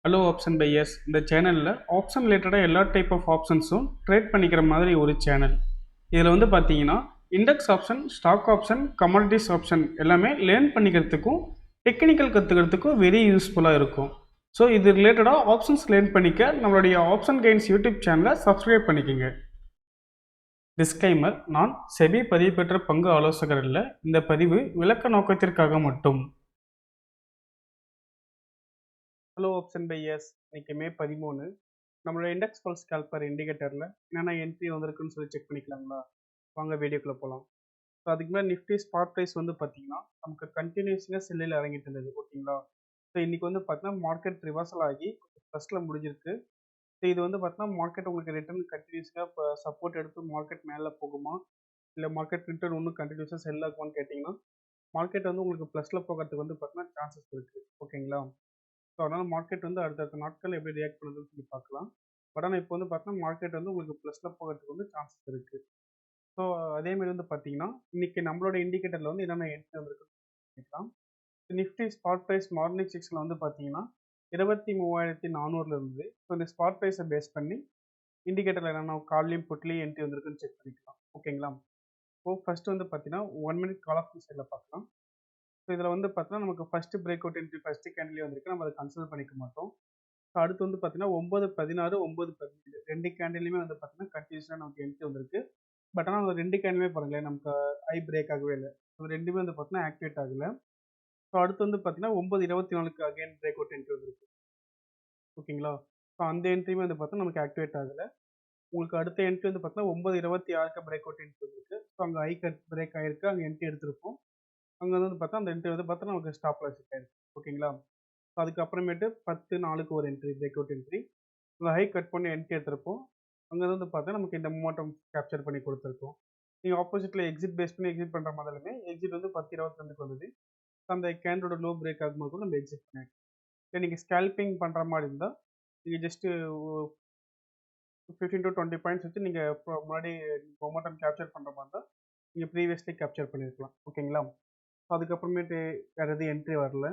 Hello option buyers. இந்த சேனலில் option ரிலேட்டடாக எல்லா டைப் ஆஃப் ஆப்ஷன்ஸும் ட்ரேட் பண்ணிக்கிற மாதிரி ஒரு சேனல். இதில் வந்து பார்த்தீங்கன்னா index option, stock option, commodities option எல்லாமே லேர்ன் பண்ணிக்கிறதுக்கும் டெக்னிக்கல் கற்றுக்கிறதுக்கும் வெரி யூஸ்ஃபுல்லாக இருக்கும். ஸோ இது ரிலேட்டடாக ஆப்ஷன்ஸ் லேர்ன் பண்ணிக்க நம்மளுடைய ஆப்ஷன் கைன்ஸ் யூடியூப் சேனலை சப்ஸ்கிரைப் பண்ணிக்கோங்க. டிஸ்க்ளைமர்: நான் செபி பதிவு பெற்ற பங்கு ஆலோசகர் அல்ல. இந்த பதிவு விளக்க நோக்கத்திற்காக மட்டும். Hello option buyers. இன்னைக்கு மே 13. நம்மளோட இண்டெக்ஸ் பல்ஸ் ஸ்கேல்பர் இண்டிகேட்டரில் என்னென்ன என்ட்ரி வந்திருக்குன்னு சொல்லி செக் பண்ணிக்கலாங்களா? வாங்க வீடியோக்குள்ளே போகலாம். ஸோ அதுக்கு மேலே நிஃப்டி ஸ்பாட் ப்ரைஸ் வந்து பார்த்தீங்கன்னா நமக்கு கண்டினியூஸாக செல்லில் இறங்கிட்டு இருந்தது. ஓகேங்களா? ஸோ இன்றைக்கி வந்து பார்த்தீங்கன்னா மார்க்கெட் ரிவர்சல் ஆகி ஃபஸ்ட்டில் முடிஞ்சிருக்கு. ஸோ இது வந்து பார்த்தீங்கன்னா மார்க்கெட் உங்களுக்கு ரிட்டர்ன் கண்டினியூஸாக இப்போ சப்போர்ட் எடுத்து மார்க்கெட் மேலே போகுமா, இல்லை மார்க்கெட் ரிட்டர்ன் ஒன்றும் கண்டினியூஸாக செல் ஆகுமான்னு கேட்டிங்கன்னா, மார்க்கெட் வந்து உங்களுக்கு ப்ளஸில் போகிறதுக்கு வந்து பார்த்தீங்கன்னா சான்சஸ் இருக்குது. ஓகேங்களா? ஸோ அதனால் மார்க்கெட் வந்து அடுத்தடுத்த நாட்கள் எப்படி ரியாக்ட் பண்ணுதுன்னு சொல்லி பார்க்கலாம். பட் ஆனால் இப்போ வந்து பார்த்தீங்கன்னா மார்க்கெட் வந்து உங்களுக்கு ப்ளஸில் போகிறதுக்கு வந்து சான்சஸ் இருக்குது. ஸோ அதேமாதிரி வந்து பார்த்தீங்கன்னா இன்றைக்கி நம்மளோட இண்டிகேட்டரில் வந்து என்னென்ன என்ட்ரி வந்திருக்குன்னு பார்க்கலாம். நிஃப்டி ஸ்பாட் ப்ரைஸ் மார்னிங் செக்ஷனில் வந்து பார்த்தீங்கன்னா 23,400 இருந்தது. ஸோ இந்த ஸ்பாட் ப்ரைஸை பேஸ் பண்ணி இண்டிகேட்டரில் என்னென்ன கால்லையும் புட்லேயும் என்ட்ரி வந்திருக்குன்னு செக் பண்ணிக்கலாம். ஓகேங்களா? ஸோ ஃபஸ்ட்டு வந்து பார்த்தீங்கன்னா 1 மினிட் கால் ஆஃப் சைடில் பார்க்கலாம். ஸோ இதில் வந்து பார்த்தீங்கன்னா நமக்கு first break out entry first கேண்டிலே வந்திருக்கு. நம்ம அதை கன்சிடர் பண்ணிக்க மாட்டோம். ஸோ அடுத்து வந்து பார்த்தீங்கன்னா 9:16, 9:17 2 கேண்டிலுமே வந்து பார்த்தீங்கன்னா கண்டினியூஸாக நமக்கு என்ட்ரி வந்திருக்கு. பட் ஆனால் அந்த 2 கேண்டிலுமே பாருங்களேன், நமக்கு ஐ பிரேக் ஆகவே இல்லை. ஸோ ரெண்டுமே வந்து பார்த்தீங்கன்னா ஆக்டிவேட் ஆகலை. ஸோ அடுத்து வந்து பார்த்தீங்கன்னா 9:24க்கு அகைன் பிரேக் அவுட் என்ட்ரி வந்திருக்கு. ஓகேங்களா? ஸோ அந்த என்ட்ரியுமே வந்து பார்த்தீங்கன்னா நமக்கு ஆக்டிவேட் ஆகலை. உங்களுக்கு அடுத்த என்ட்ரி வந்து பார்த்தீங்கன்னா 9:26க்கு பிரேக் அவுட் என்ட்ரி வந்திருக்கு. ஸோ அங்கே ஐ கட் பிரேக் ஆகிருக்கு, அங்கே என்ட்ரி எடுத்திருப்போம். அங்கே வந்து பார்த்தா அந்த என்ட்ரி வந்து பார்த்தா நமக்கு ஸ்டாப் லாஸ் ஆயிருக்கு. ஓகேங்களா? அதுக்கப்புறமேட்டு 10:04க்கு ஒரு என்ட்ரி, பிரேக் அவுட் என்ட்ரி. உங்கள் ஹை கட் பண்ணி என்ட்ரி எடுத்திருப்போம். அங்கே வந்து பார்த்தா நமக்கு இந்த மொமெண்டம் கேப்சர் பண்ணி கொடுத்துருக்கோம். நீங்கள் ஆப்போசிட்டில் எக்ஸிட் பேஸ் பண்ணி எக்ஸிட் பண்ணுற மாதிரிலுமே எக்ஸிட் வந்து 10:22க்கு வந்தது. அந்த கேண்டோட லோ பிரேக் ஆகும்போது கூட நம்ம எக்ஸிட் பண்ணிடலாம். இல்லை நீங்கள் ஸ்கேல்பிங் பண்ணுற மாதிரி இருந்தால் நீங்கள் ஜஸ்ட்டு 15 to 20 பாயிண்ட்ஸ் வச்சு நீங்கள் இப்போ முன்னாடி மொமெண்டம் கேப்சர் பண்ணுற மாதிரி இருந்தால் நீங்கள் ப்ரீவியஸ்லி கேப்சர் பண்ணியிருக்கலாம். ஓகேங்களா? அதுக்கப்புறமேட்டு வேறு எதுவும் என்ட்ரி வரல.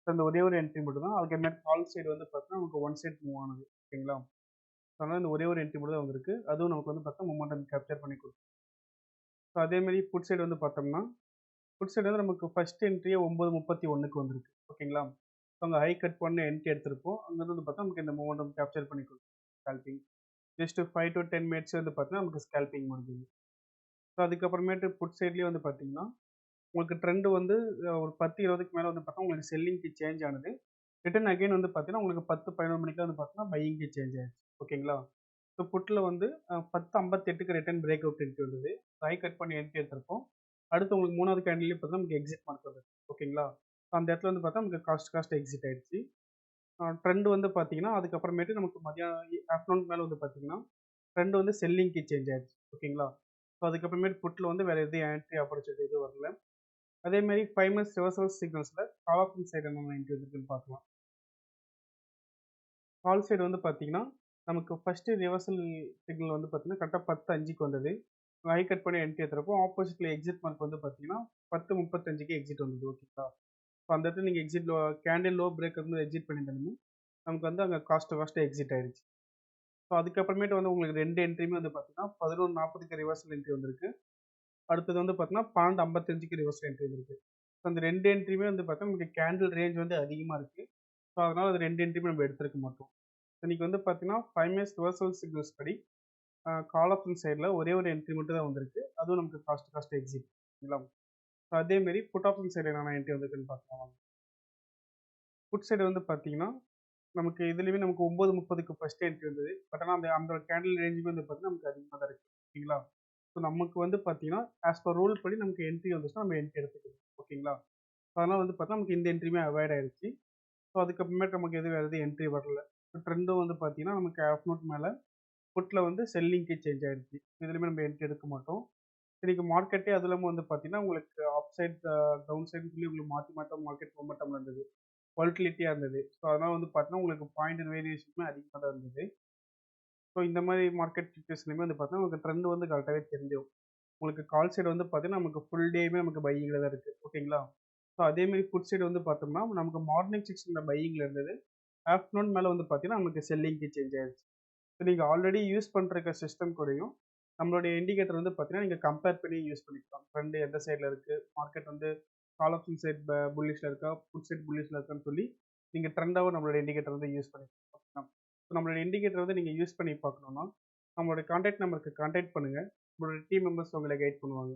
ஸோ அந்த ஒரே ஒரு என்ட்ரி மட்டும் தான். அதுக்கப்புறமேட்டு கால் சைடு வந்து பார்த்தீங்கன்னா நமக்கு ஒன் சைட் மூவ் ஆனது. ஓகேங்களா? அதனால் இந்த ஒரே ஒரு என்ட்ரி மட்டும் தான் வந்திருக்கு. அதுவும் நமக்கு வந்து பார்த்தா மொமெண்டம் கேப்சர் பண்ணி கொடுக்கும். ஸோ அதேமாதிரி புட் சைடு வந்து பார்த்தோம்னா, புட் சைடு வந்து நமக்கு ஃபஸ்ட் என்ட்ரியே 9:31க்கு வந்திருக்கு. ஓகேங்களா? ஸோ அங்கே ஹை கட் பண்ண என்ட்ரி எடுத்திருப்போம். அங்கேருந்து வந்து பார்த்தா நமக்கு இந்த மொமெண்டம் கேப்சர் பண்ணி கொடுக்கும் ஸ்கேல்பிங். ஜஸ்ட் 5 to 10 மினிட்ஸ் வந்து பார்த்தீங்கன்னா நமக்கு ஸ்கேல்பிங் முடிஞ்சுது. ஸோ அதுக்கப்புறமேட்டு புட் சைட்லேயே வந்து பார்த்தீங்கன்னா உங்களுக்கு ட்ரெண்ட் வந்து ஒரு 10-20க்கு மேலே வந்து பார்த்தா உங்களுக்கு செல்லிங்க்கு சேஞ்ச் ஆனது. ரிட்டர்ன் அகைன் வந்து பார்த்தீங்கன்னா உங்களுக்கு 10-11 மணிக்கு வந்து பார்த்தீங்கன்னா பையிங்க்கு சேஞ்ச் ஆயிடுச்சு. ஓகேங்களா? ஸோ புட்டில் வந்து 10:58க்கு ரிட்டர்ன் பிரேக் அவுட் என்ட்ரி வந்தது. ஹை கட் பண்ணி என்ட்ரி எடுத்திருப்போம். அடுத்து உங்களுக்கு 3வது கேண்டிலே பார்த்தா நமக்கு எக்ஸிட் மார்க் வந்தது. ஓகேங்களா? ஸோ அந்த இடத்துல வந்து பார்த்தா நமக்கு காஸ்ட் எக்ஸிட் ஆயிடுச்சு. ட்ரெண்ட் வந்து பார்த்தீங்கன்னா அதுக்கப்புறமேட்டு நமக்கு மதியானம் ஆஃப்டர்நூன் மேலே வந்து பார்த்தீங்கன்னா ட்ரெண்ட் வந்து செல்லிங்க்கு சேஞ்ச் ஆயிடுச்சு. ஓகேங்களா? ஸோ அதுக்கப்புறமேட்டு புட்டில் வந்து வேறு எதுவும் என்ட்ரி ஆப்பர்ச்சுனிட்டி எதுவும் வரல. அதேமாதிரி 5 மினிட்ஸ் ரிவர்சல் சிக்னல்ஸில் கால் ஆப்ஷன் சைடு என்னென்ன என்ட்ரி வந்துருக்குன்னு பார்க்கலாம். கால் சைடு வந்து பார்த்தீங்கன்னா நமக்கு ஃபஸ்ட்டு ரிவர்சல் சிக்னல் வந்து பார்த்தீங்கன்னா கரெக்டாக 10:05க்கு வந்தது. ஹை கட் பண்ணி என்ட்ரி எடுத்துறப்போ ஆப்போசிட்டில் எக்ஸிட் மார்க் வந்து பார்த்தீங்கன்னா 10:35க்கு எக்ஸிட் வந்தது. ஓகேங்களா? ஸோ அந்த இடத்துல நீங்கள் exit low candle low break வந்து எக்ஸிட் பண்ணியிருந்தாலுமே நமக்கு வந்து அங்கே காஸ்ட்டு எக்ஸிட் ஆயிடுச்சு. ஸோ அதுக்கப்புறமேட்டு வந்து உங்களுக்கு 2 என்ட்ரியுமே வந்து பார்த்தீங்கன்னா 11:40க்கு ரிவர்சல் என்ட்ரி வந்திருக்கு. அடுத்தது வந்து பார்த்தீங்கன்னா 12:55க்கு ரிவர்சல் என்ட்ரி வந்திருக்கு. ஸோ அந்த 2 என்ட்ரியுமே வந்து பார்த்தா நமக்கு கேண்டில் ரேஞ்ச் வந்து அதிகமாக இருக்குது. ஸோ அதனால் அது 2 என்ட்ரியுமே நம்ம எடுத்துருக்க மாட்டோம். இன்றைக்கி வந்து பார்த்தீங்கன்னா 5 மினிட்ஸ் ரிவர்சல் சிக்னல்ஸ் படி கால் ஆப்ஷன் சைடில் ஒரே ஒரு என்ட்ரி மட்டும் தான் வந்திருக்கு. அதுவும் நமக்கு காஸ்ட் எக்ஸிட். சரிங்களா? ஸோ அதேமாரி புட் ஆப்ஷன் சைடு என்னென்ன என்ட்ரி வந்திருக்குன்னு பார்க்கலாம். புட் சைடு வந்து பார்த்தீங்கன்னா நமக்கு இதுலேயுமே நமக்கு 9:30க்கு ஃபஸ்ட் என்ட்ரி வந்தது. பட் ஆனால் அந்த அந்த கேண்டில் ரேஞ்சுமே வந்து பார்த்தீங்கன்னா நமக்கு அதிகமாக தான் இருக்குது. ஓகேங்களா? ஸோ நமக்கு வந்து பார்த்தீங்கன்னா ஆஸ் பர் ரூல் படி நமக்கு என்ட்ரி வந்துச்சுன்னா நம்ம என்ட்ரி எடுத்துக்கணும். ஓகேங்களா? அதனால் வந்து பார்த்தா நமக்கு இந்த என்ட்ரியுமே அவாய்ட் ஆயிடுச்சு. ஸோ அதுக்கப்புறமேட்டு நமக்கு வேறு எதுவும் என்ட்ரி வரல. ட்ரெண்டும் வந்து பார்த்தீங்கன்னா நமக்கு ஆஃப்டர்நூன் மேலே புட்டில் வந்து செல்லிங்க்கு சேஞ்ச் ஆயிடுச்சு. இதுலையுமே நம்ம என்ட்ரி எடுக்க மாட்டோம். இன்றைக்கி மார்க்கெட்டே அது இல்லாமல் வந்து பார்த்தீங்கன்னா உங்களுக்கு அப் சைட் டவுன் சைடுன்னு சொல்லி உங்களுக்கு மாற்றி மார்க்கெட் மொமெண்டம் இருந்தது. வாலட்டிலிட்டியாக இருந்தது. ஸோ அதனால் வந்து பார்த்தீங்கன்னா உங்களுக்கு பாயிண்ட் வேரியேஷனுமே அதிகமாக தான் இருந்தது. ஸோ இந்த மாதிரி மார்க்கெட் சிச்சுவேஷன்லையுமே வந்து பார்த்தீங்கன்னா உங்களுக்கு ட்ரெண்ட் வந்து கரெக்டாகவே தெரிஞ்சிடும். உங்களுக்கு கால் சைடு வந்து பார்த்தீங்கன்னா நமக்கு ஃபுல் டேயுமே நமக்கு பையிங்கில் தான் இருக்குது. ஓகேங்களா? ஸோ அதேமாரி புட் சைடு வந்து பார்த்தோம்னா நமக்கு மார்னிங் செக்ஷனில் பையிங்கில் இருந்தது. ஆஃப்டர்நூன் மேலே வந்து பார்த்தீங்கன்னா நமக்கு செல்லிங்க்கு சேஞ்ச் ஆயிடுச்சு. ஸோ நீங்கள் ஆல்ரெடி யூஸ் பண்ணுற சிஸ்டம் கூடயும் நம்மளுடைய இண்டிகேட்டர் வந்து பார்த்தீங்கன்னா நீங்கள் கம்பேர் பண்ணி யூஸ் பண்ணிக்கலாம். ட்ரெண்ட் எந்த சைடில் இருக்குது, மார்க்கெட் வந்து கால் ஆப்ஷன் சைட் புல்லிஷில் இருக்கா, புட் சைட் புல்லிஷில் இருக்கான்னு சொல்லி நீங்கள் ட்ரெண்டாகவும் நம்மளோட இண்டிகேட்டர் வந்து யூஸ் பண்ணிக்கலாம். ஸோ நம்மளோட இண்டிகேட்டர் வந்து நீங்கள் யூஸ் பண்ணி பார்க்கணுன்னா நம்மளோட கான்டாக்ட் நம்பருக்கு கான்டாக்ட் பண்ணுங்கள். நம்மளோட டீம் மெம்பர்ஸ் உங்களை கைட் பண்ணுவாங்க.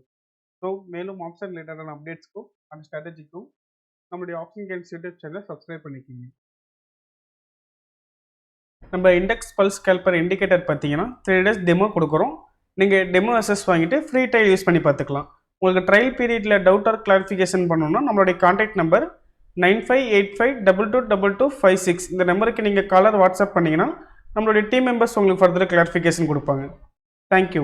ஸோ மேலும் ஆப்ஷன் ரிலேட்டடான அப்டேட்ஸ்க்கும் அண்ட் ஸ்ட்ராட்டஜிக்கும் நம்மளுடைய ஆப்ஷன் கேம்ஸ் யூடியூப் சேனலை சப்ஸ்கிரைப் பண்ணிக்கிங்க. நம்ம இண்டெக்ஸ் பல்ஸ் ஸ்கேல்பர் இண்டிகேட்டர் பார்த்தீங்கன்னா 3 days டெமோ கொடுக்குறோம். நீங்கள் டெமோ அசஸ் வாங்கிட்டு ஃப்ரீ ட்ரையல் யூஸ் பண்ணி பார்த்துக்கலாம். உங்களுக்கு ட்ரையல் பீரியடில் டவுட் ஆர் கிளாரிஃபிகேஷன் பண்ணணும்னா நம்மளுடைய கான்டாக்ட் நம்பர் 9585222256 இந்த நம்பருக்கு நீங்கள் காலர் வாட்ஸ்அப் பண்ணிங்கன்னா நம்மளுடைய டீம் மெம்பர்ஸ் உங்களுக்கு ஃபர்தர் கிளாரிஃபிகேஷன் கொடுப்பாங்க. தேங்க்யூ.